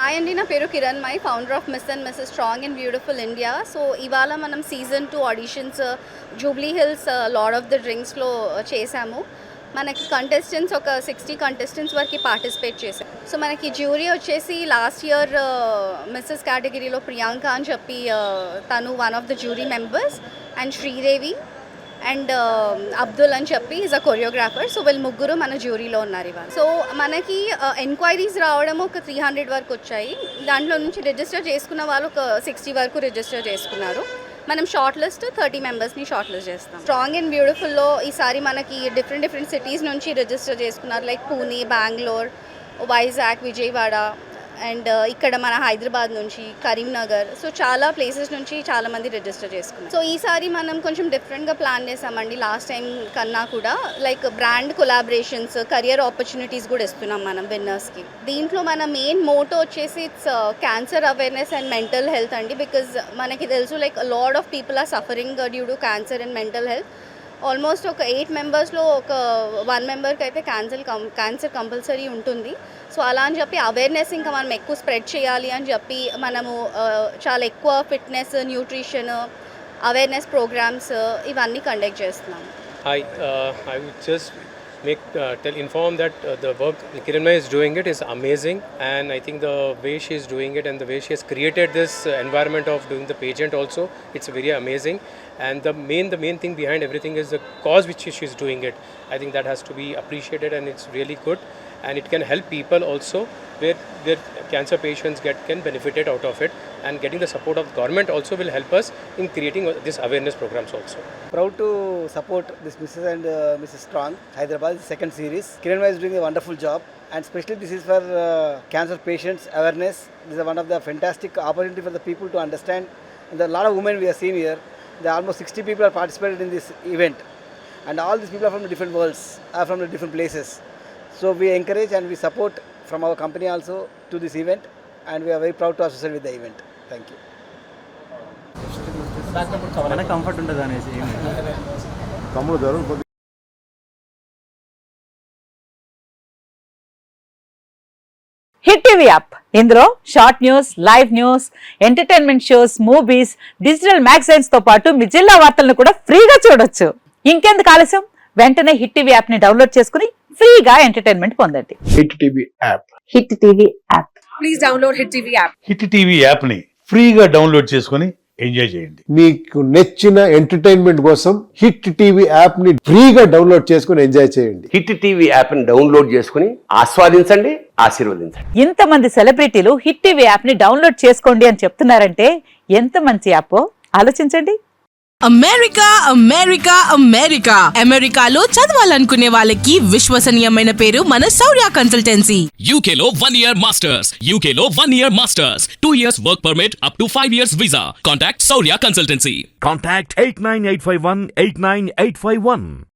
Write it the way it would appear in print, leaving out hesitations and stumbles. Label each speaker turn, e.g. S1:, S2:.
S1: Hi అండి, నా పేరు Kiran Mai, founder of miss and missus strong and beautiful India. So ఇవాళ మనం season 2 auditions Jubilee Hills Lord of the డ్రింక్స్లో చేశాము. మనకి కంటెస్టెంట్స్ ఒక 60 కంటెస్టెంట్స్ వరకు పార్టిసిపేట్ చేశారు. సో మనకి జ్యూరీ వచ్చేసి లాస్ట్ ఇయర్ మిస్సెస్ కేటగిరీలో ప్రియాంక అని చెప్పి తను one of the jury members, and Sridevi and Abdul అని చెప్పి ఈజ్ అ కొరియోగ్రాఫర్. సో వీళ్ళు ముగ్గురు మన జ్యూరీలో ఉన్నారు ఇవాళ. సో మనకి ఎంక్వైరీస్ రావడం ఒక 300 వరకు వచ్చాయి. దాంట్లో నుంచి రిజిస్టర్ చేసుకున్న వాళ్ళు ఒక 60 వరకు రిజిస్టర్ చేసుకున్నారు. మనం షార్ట్ లిస్ట్ 30 మెంబర్స్ని షార్ట్ లిస్ట్ చేస్తాం. స్ట్రాంగ్ అండ్ బ్యూటిఫుల్లో ఈసారి మనకి డిఫరెంట్ సిటీస్ నుంచి రిజిస్టర్ చేసుకున్నారు. లైక్ పూణే, బెంగళూరు, వైజాగ్, విజయవాడ, అండ్ ఇక్కడ మన హైదరాబాద్ నుంచి, కరీంనగర్. సో చాలా ప్లేసెస్ నుంచి చాలామంది రిజిస్టర్ చేసుకున్నాం. సో ఈసారి మనం కొంచెం డిఫరెంట్గా ప్లాన్ చేసామండి లాస్ట్ టైం కన్నా కూడా. Like brand collaborations, career opportunities కూడా ఇస్తున్నాం మనం విన్నర్స్కి. దీంట్లో మన మెయిన్ మోటో వచ్చేసి it's cancer awareness and mental health అండి. బికాజ్ మనకి తెలుసు like lot of people are suffering due to cancer and mental health. Almost ఒక 8 మెంబర్స్లో ఒక 1 మెంబర్కి అయితే క్యాన్సర్ కంపల్సరీ ఉంటుంది. సో అలా అని చెప్పి అవేర్నెస్ ఇంకా మనం ఎక్కువ స్ప్రెడ్ చేయాలి అని చెప్పి మనము చాలా ఎక్కువ ఫిట్నెస్, న్యూట్రిషన్ అవేర్నెస్ ప్రోగ్రామ్స్ ఇవన్నీ కండక్ట్ చేస్తున్నాం.
S2: Hi, I would just inform that the work Kiranmai is doing it is amazing, and I think the way she is doing it and the way she has created this environment of doing the pageant also, it's very amazing. And the main thing behind everything is the cause which she is doing it. I think that has to be appreciated, and it's really good, and it can help people also where cancer patients can benefit out of it, and getting the support of government also will help us in creating this awareness programs also.
S3: Proud to support this Mrs. and Mrs. Strong, Hyderabad, second series. Kiranmai is doing a wonderful job, and especially this is for cancer patients awareness. This is one of the fantastic opportunity for the people to understand. And a lot of women we have seen here. There are almost 60 people are participated in this event, and all these people are from the different worlds, are from the different places. So we encourage and we support from our company also to this event, and we are very proud to associate with the event. Thank you.
S4: Comfort ఉంటుంది అనేసి
S5: hit TV app, ఇందులో short news, live news, entertainment shows, movies, digital magazines తో పాటు మీ జిల్లా వార్తలను కూడా ఫ్రీగా చూడొచ్చు. ఇంకెందుకు ఆలస్యం, వెంటనే హిట్ టీవీ యాప్ ని డౌన్లోడ్ చేసుకుని ఫ్రీగా ఎంటర్టైన్మెంట్ పొందండి.
S6: Hit TV app,
S5: hit TV app,
S7: please download hit TV app.
S6: Hit TV app ని ఫ్రీగా డౌన్లోడ్ చేసుకుని ఎంజాయ్ చేయండి.
S8: మీకు నచ్చిన ఎంటర్టైన్మెంట్ కోసం హిట్ టీవీ యాప్ ని ఫ్రీగా డౌన్లోడ్ చేసుకుని ఎంజాయ్ చేయండి.
S9: హిట్ టీవీ యాప్ ని డౌన్లోడ్ చేసుకుని ఆస్వాదించండి, ఆశీర్వదించండి.
S5: ఇంతమంది సెలబ్రిటీలు హిట్ టీవీ యాప్ ని డౌన్లోడ్ చేసుకోండి అని చెప్తున్నారంటే ఎంత మంచి యాప్ ఆలోచించండి.
S7: అమెరికా అమెరికా అమెరికా అమెరికాలో చదవాలనుకునే వాళ్ళకి విశ్వసనీయమైన పేరు మన శౌర్య కన్సల్టెన్సీ.
S10: UK లో 1 year masters, UK లో 1 year masters, 2 years work permit up to 5 years visa. Contact Saurya Consultancy.
S11: Contact 89851 89851.